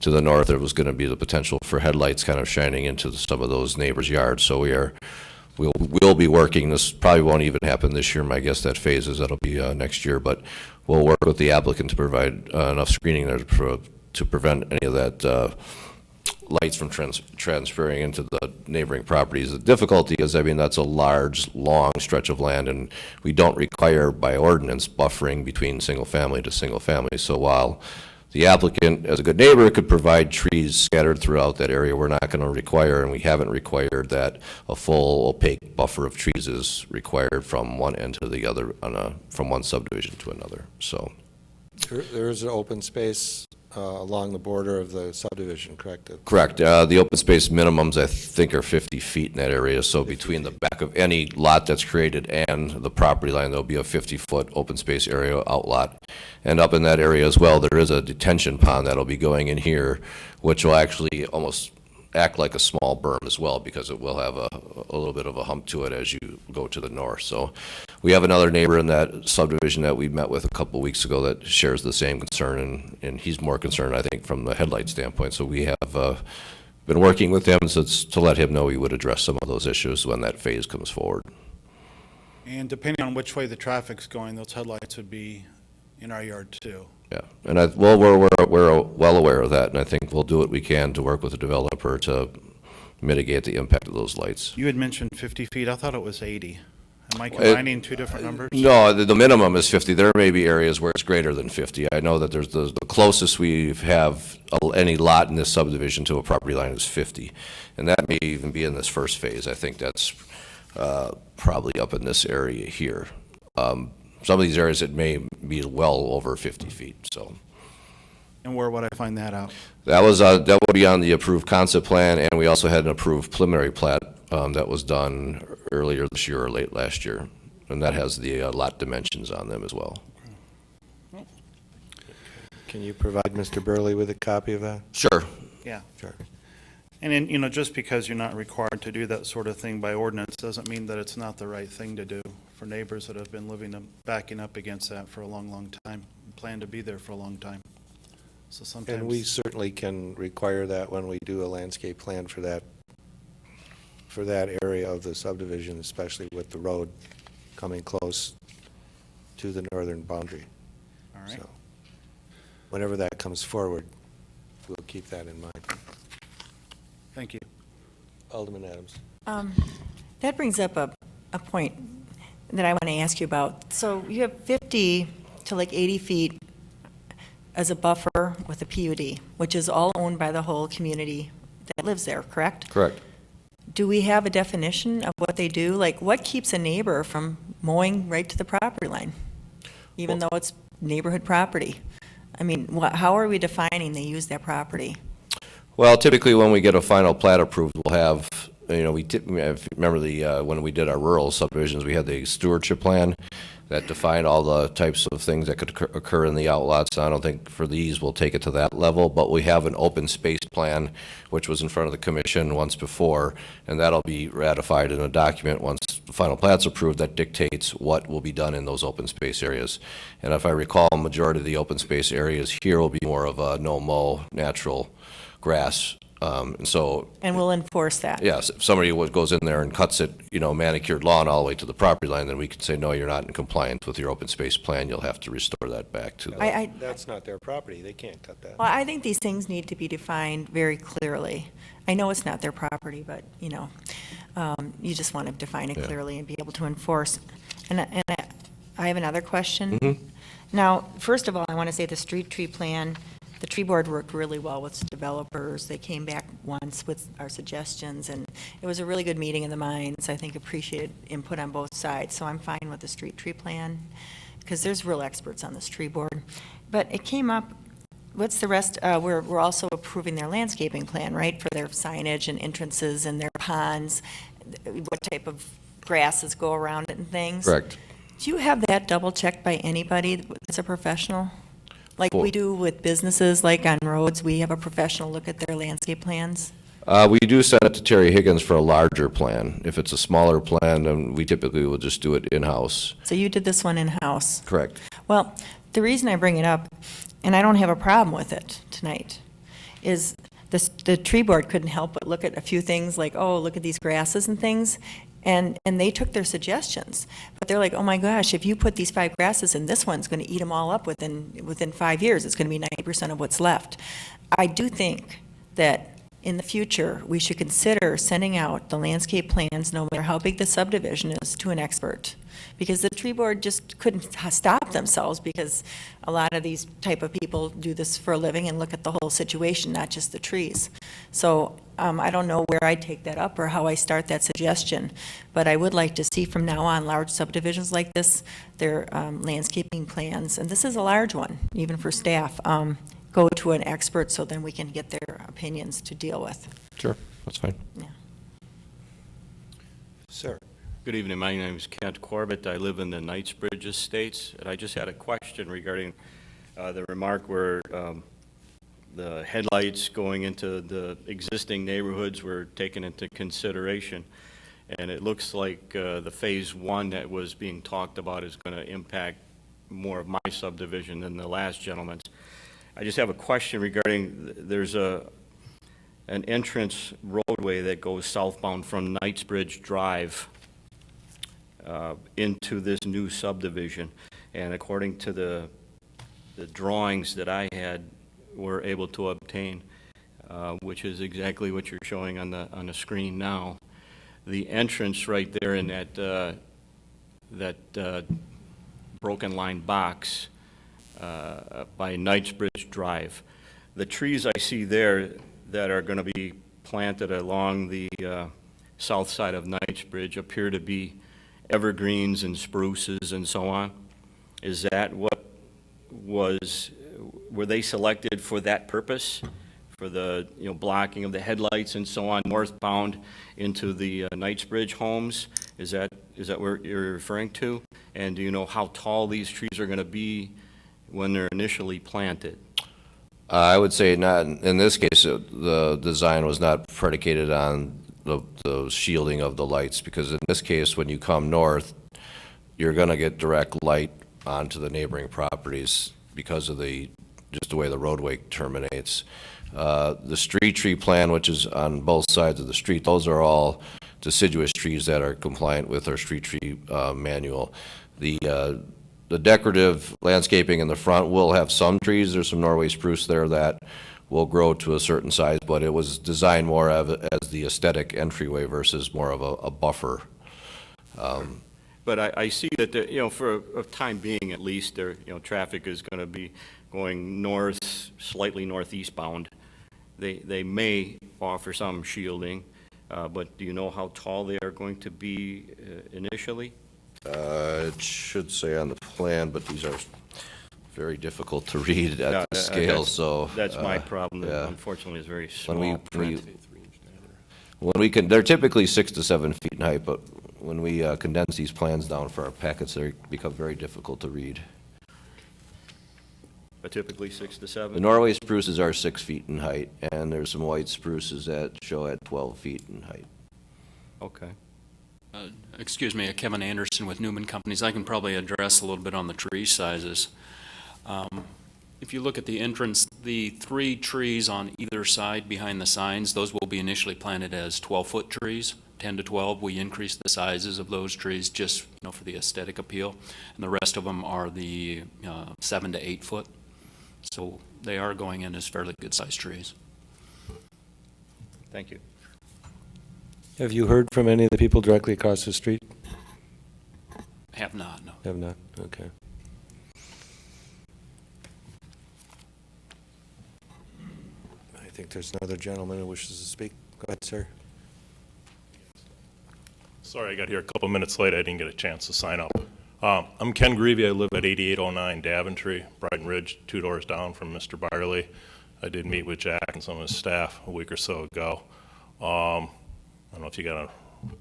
to the north, there was going to be the potential for headlights kind of shining into some of those neighbors' yards. So we'll be working. This probably won't even happen this year. My guess that phases that'll be next year, but we'll work with the applicant to provide enough screening there to prevent any of that lights from transferring into the neighboring properties. The difficulty is, that's a large, long stretch of land, and we don't require by ordinance buffering between single family to single family. So while the applicant, as a good neighbor, could provide trees scattered throughout that area, we're not going to require, and we haven't required, that a full opaque buffer of trees is required from one end to the other, from one subdivision to another. So There is an open space along the border of the subdivision, correct? correct. The open space minimums, I think, are 50 feet in that area. So between the back of any lot that's created and the property line, there'll be a 50-foot open space area outlot. And up in that area as well, there is a detention pond that'll be going in here, which will actually almost act like a small berm as well, because it will have a little bit of a hump to it as you go to the north. So we have another neighbor in that subdivision that we met with a couple of weeks ago that shares the same concern, and he's more concerned, I think, from the headlight standpoint. So we have been working with him to let him know we would address some of those issues when that phase comes forward. And depending on which way the traffic's going, those headlights would be in our yard too. Yeah, and we're well aware of that, and I think we'll do what we can to work with the developer to mitigate the impact of those lights. You had mentioned 50 feet. I thought it was 80. Am I combining two different numbers? No, the minimum is 50. There may be areas where it's greater than 50. I know that there's the closest we have any lot in this subdivision to a property line is 50, and that may even be in this first phase. I think that's probably up in this area here. Some of these areas, it may be well over 50 feet. So. And where would I find that out? That would be on the approved concept plan, and we also had an approved preliminary plat that was done earlier this year or late last year, and that has the lot dimensions on them as well. Can you provide Mr. Burley with a copy of that? Sure. Yeah. Sure. And then, just because you're not required to do that sort of thing by ordinance doesn't mean that it's not the right thing to do for neighbors that have been backing up against that for a long, long time, and plan to be there for a long time. So sometimes. And we certainly can require that when we do a landscape plan for that area of the subdivision, especially with the road coming close to the northern boundary. All right. So whenever that comes forward, we'll keep that in mind. Thank you. Alderman Adams. That brings up a point that I want to ask you about. So you have 50 to like 80 feet as a buffer with a PUD, which is all owned by the whole community that lives there, correct? Correct. Do we have a definition of what they do? Like, what keeps a neighbor from mowing right to the property line, even though it's neighborhood property? I mean, how are we defining they use their property? Well, typically when we get a final plat approved, we'll have, remember when we did our rural subdivisions, we had the stewardship plan that defined all the types of things that could occur in the outlots. I don't think for these we'll take it to that level, but we have an open space plan, which was in front of the commission once before, and that'll be ratified in a document once the final plat's approved that dictates what will be done in those open space areas. And if I recall, majority of the open space areas here will be more of a no-mow, natural grass. And we'll enforce that. Yes, if somebody goes in there and cuts it, manicured lawn all the way to the property line, then we can say, no, you're not in compliance with your open space plan. You'll have to restore that back to the. That's not their property. They can't cut that. Well, I think these things need to be defined very clearly. I know it's not their property, but, you just want to define it clearly and be able to enforce. And I have another question. Mm-hmm. Now, first of all, I want to say the street tree plan, the tree board worked really well with developers. They came back once with our suggestions, and it was a really good meeting of the minds. I think appreciated input on both sides, so I'm fine with the street tree plan, because there's real experts on this tree board. But it came up, what's the rest? We're also approving their landscaping plan, right, for their signage and entrances and their ponds, what type of grasses go around it and things. Correct. Do you have that double-checked by anybody that's a professional? Like we do with businesses, like on roads, we have a professional look at their landscape plans? We do send it to Terry Higgins for a larger plan. If it's a smaller plan, then we typically will just do it in-house. So you did this one in-house? Correct. Well, the reason I bring it up, and I don't have a problem with it tonight, is the tree board couldn't help but look at a few things like, oh, look at these grasses and things, and they took their suggestions. But they're like, oh my gosh, if you put these 5 grasses in, this one's going to eat them all up within 5 years. It's going to be 90% of what's left. I do think that in the future, we should consider sending out the landscape plans, no matter how big the subdivision is, to an expert. Because the tree board just couldn't stop themselves, because a lot of these type of people do this for a living and look at the whole situation, not just the trees. So I don't know where I take that up or how I start that suggestion, but I would like to see from now on large subdivisions like this, their landscaping plans, and this is a large one, even for staff, go to an expert so then we can get their opinions to deal with. Sure, that's fine. Yeah. Sir. Good evening. My name is Kent Corbett. I live in the Knightsbridge Estates, and I just had a question regarding the remark where the headlights going into the existing neighborhoods were taken into consideration. And it looks like the phase 1 that was being talked about is going to impact more of my subdivision than the last gentleman's. I just have a question regarding, there's an entrance roadway that goes southbound from Knightsbridge Drive into this new subdivision. And according to the drawings that I were able to obtain, which is exactly what you're showing on the screen now, the entrance right there in that broken line box by Knightsbridge Drive. The trees I see there that are going to be planted along the south side of Knightsbridge appear to be evergreens and spruces and so on. Is that what were they selected for that purpose? For the blocking of the headlights and so on northbound into the Knightsbridge homes? Is that what you're referring to? And do you know how tall these trees are going to be when they're initially planted? I would say not, in this case, the design was not predicated on the shielding of the lights, because in this case, when you come north, you're going to get direct light onto the neighboring properties because of just the way the roadway terminates. The street tree plan, which is on both sides of the street, those are all deciduous trees that are compliant with our street tree manual. The decorative landscaping in the front will have some trees. There's some Norway spruce there that will grow to a certain size, but it was designed more as the aesthetic entryway versus more of a buffer. But I see that, for a time being at least, there, traffic is going to be going north, slightly northeast bound. They may offer some shielding, but do you know how tall they are going to be initially? It should say on the plan, but these are very difficult to read at the scale, so. That's my problem, yeah. unfortunately, it's very small print. They're typically 6 to 7 feet in height, but when we condense these plans down for our packets, they become very difficult to read. But typically 6 to 7? The Norway spruces are 6 feet in height, and there's some white spruces that show at 12 feet in height. Okay. Excuse me, Kevin Anderson with Newman Companies. I can probably address a little bit on the tree sizes. If you look at the entrance, the 3 trees on either side behind the signs, those will be initially planted as 12-foot trees, 10 to 12. We increase the sizes of those trees just for the aesthetic appeal, and the rest of them are the 7 to 8 foot. So they are going in as fairly good-sized trees. Thank you. Have you heard from any of the people directly across the street? Have not, no. Have not, okay. I think there's another gentleman who wishes to speak. Go ahead, sir. Sorry, I got here a couple minutes late. I didn't get a chance to sign up. I'm Ken Greavy. I live at 8809 Daventry, Brighton Ridge, 2 doors down from Mr. Byerly. I did meet with Jack and some of his staff a week or so ago. I don't know if you got a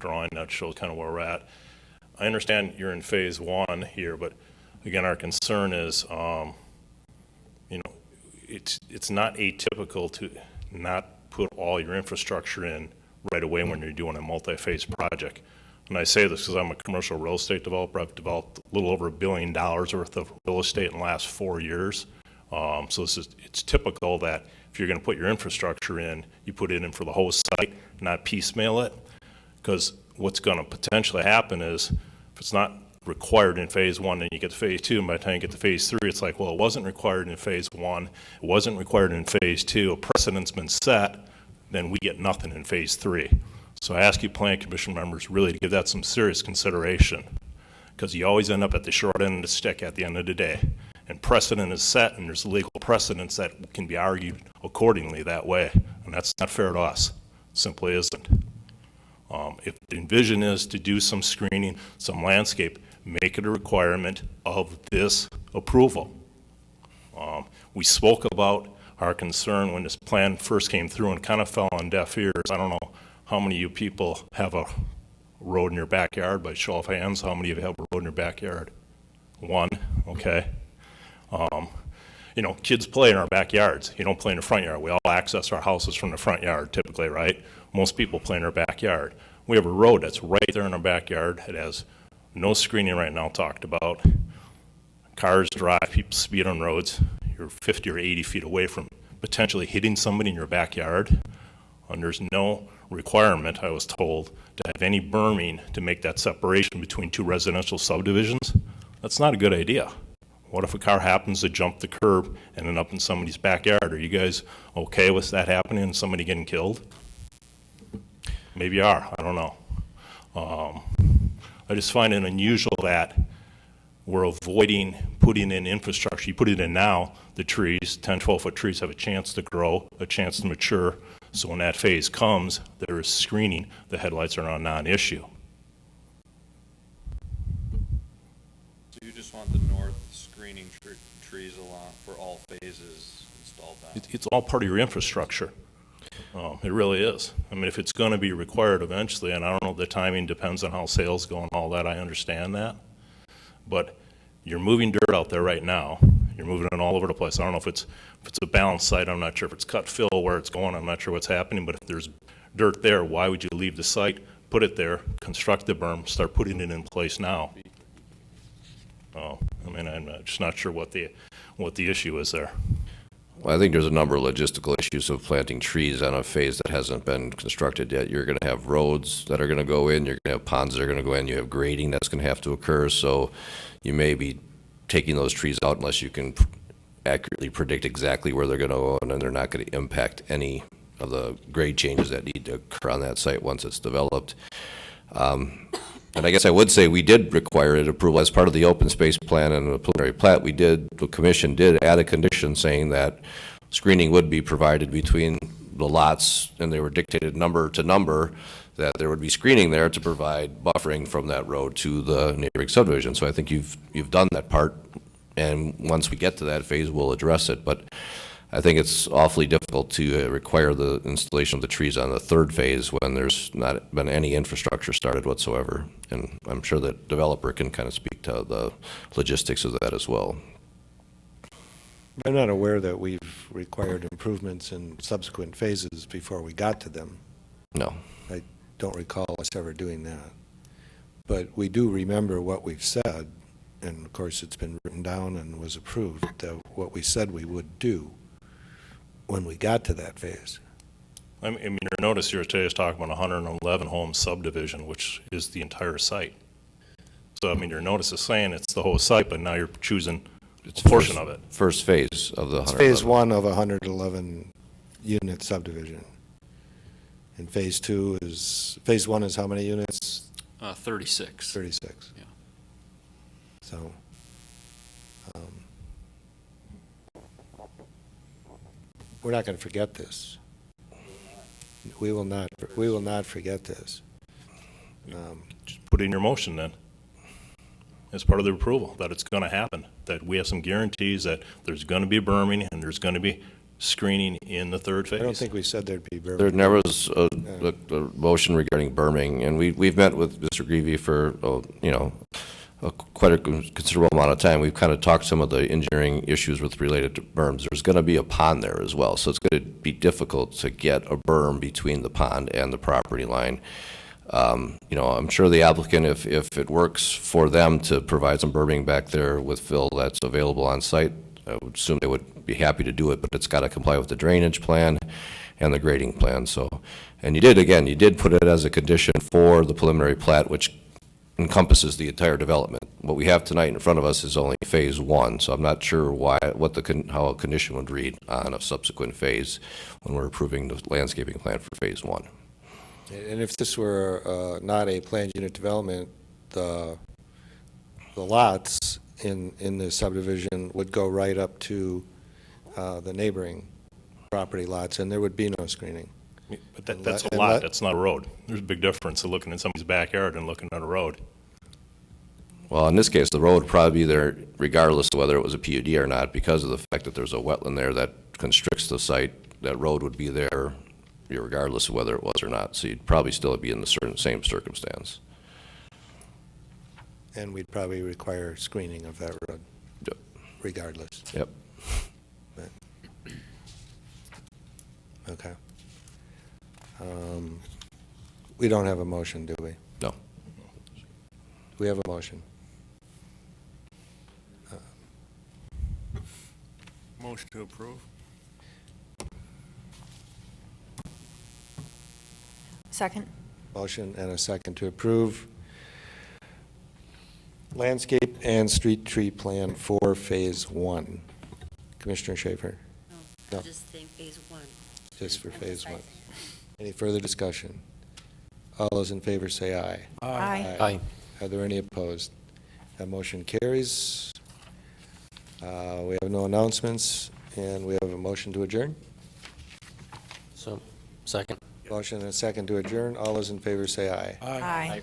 drawing that shows kind of where we're at. I understand you're in phase 1 here, but again, our concern is, it's not atypical to not put all your infrastructure in right away when you're doing a multi-phase project. And I say this because I'm a commercial real estate developer. I've developed a little over $1 billion worth of real estate in the last 4 years. So it's typical that if you're going to put your infrastructure in, you put it in for the whole site, not piecemeal it. Because what's going to potentially happen is if it's not required in phase one, then you get to phase two, and by the time you get to phase three, it's like, well, it wasn't required in phase one, it wasn't required in phase two, a precedent's been set, then we get nothing in phase three. So I ask you Plan Commission members really to give that some serious consideration, because you always end up at the short end of the stick at the end of the day. And precedent is set, and there's legal precedents that can be argued accordingly that way, and that's not fair to us. It simply isn't. If the vision is to do some screening, some landscape, make it a requirement of this approval. We spoke about our concern when this plan first came through and kind of fell on deaf ears. I don't know how many of you people have a road in your backyard, by show of hands, how many of you have a road in your backyard? One, okay. You know, kids play in our backyards. You don't play in the front yard. We all access our houses from the front yard typically, right? Most people play in our backyard. We have a road that's right there in our backyard. It has no screening right now talked about. Cars drive, people speed on roads. You're 50 or 80 feet away from potentially hitting somebody in your backyard. And there's no requirement, I was told, to have any berming to make that separation between two residential subdivisions. That's not a good idea. What if a car happens to jump the curb and end up in somebody's backyard? Are you guys okay with that happening and somebody getting killed? Maybe you are, I don't know. I just find it unusual that we're avoiding putting in infrastructure. You put it in now, the trees, 10, 12-foot trees have a chance to grow, a chance to mature. So when that phase comes, there is screening. The headlights are a non-issue. So you just want the north screening trees along for all phases installed now? It's all part of your infrastructure. It really is. I mean, if it's going to be required eventually, and I don't know, the timing depends on how sales go and all that, I understand that. But you're moving dirt out there right now. You're moving it all over the place. I don't know if it's a balanced site. I'm not sure if it's cut fill where it's going. I'm not sure what's happening. But if there's dirt there, why would you leave the site, put it there, construct the berm, start putting it in place now? I mean, I'm just not sure what the issue is there. Well, I think there's a number of logistical issues of planting trees on a phase that hasn't been constructed yet. You're going to have roads that are going to go in, you're going to have ponds that are going to go in, you have grading that's going to have to occur, so you may be taking those trees out unless you can accurately predict exactly where they're going to go, and then they're not going to impact any of the grade changes that need to occur on that site once it's developed. And I guess I would say we did require it approval as part of the open space plan and the preliminary plat. The commission did add a condition saying that screening would be provided between the lots, and they were dictated number to number, that there would be screening there to provide buffering from that road to the neighboring subdivision. So I think you've done that part, and once we get to that phase, we'll address it. But I think it's awfully difficult to require the installation of the trees on the third phase when there's not been any infrastructure started whatsoever. And I'm sure that developer can kind of speak to the logistics of that as well. I'm not aware that we've required improvements in subsequent phases before we got to them. No. I don't recall us ever doing that. But we do remember what we've said, and of course it's been written down and was approved, what we said we would do when we got to that phase. I mean, your notice here today is talking about 111 home subdivision, which is the entire site. So, I mean, your notice is saying it's the whole site, but now you're choosing a portion of it. First phase of the 111. It's phase one of 111 unit subdivision. And phase one is how many units? 36. 36. Yeah. So, we're not going to forget this. We will not forget this. Just put it in your motion then, as part of the approval, that it's going to happen, that we have some guarantees that there's going to be berming and there's going to be screening in the third phase. I don't think we said there'd be berming. There never was a motion regarding berming, and we've met with Mr. Greavy for quite a considerable amount of time. We've kind of talked some of the engineering issues with related to berms. There's going to be a pond there as well, so it's going to be difficult to get a berm between the pond and the property line. You know, I'm sure the applicant, if it works for them to provide some berming back there with fill that's available on site, I would assume they would be happy to do it, but it's got to comply with the drainage plan and the grading plan. So, and you did put it as a condition for the preliminary plat, which encompasses the entire development. What we have tonight in front of us is only phase 1, so I'm not sure how a condition would read on a subsequent phase when we're approving the landscaping plan for phase 1. And if this were not a planned unit development, the lots in the subdivision would go right up to the neighboring property lots, and there would be no screening. But that's a lot, that's not a road. There's a big difference in looking in somebody's backyard and looking at a road. Well, in this case, the road would probably be there regardless of whether it was a PUD or not, because of the fact that there's a wetland there that constricts the site. That road would be there regardless of whether it was or not. So you'd probably still be in the same circumstance. And we'd probably require screening of that road, regardless. Yep. But, okay. We don't have a motion, do we? No. We have a motion. Motion to approve. Second. Motion and a second to approve landscape and street tree plan for phase 1. Commissioner Schaefer? No. Just saying phase 1. Just for phase 1. Any further discussion? All those in favor say aye. Aye. Aye. Are there any opposed? That motion carries. We have no announcements, and we have a motion to adjourn. So, second. Motion and a second to adjourn. All those in favor say aye. Aye.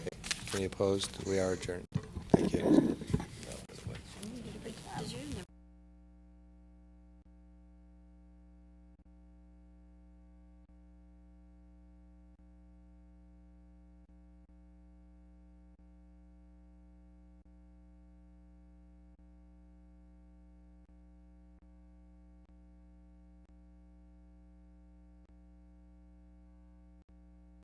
Any opposed? We are adjourned. Thank you.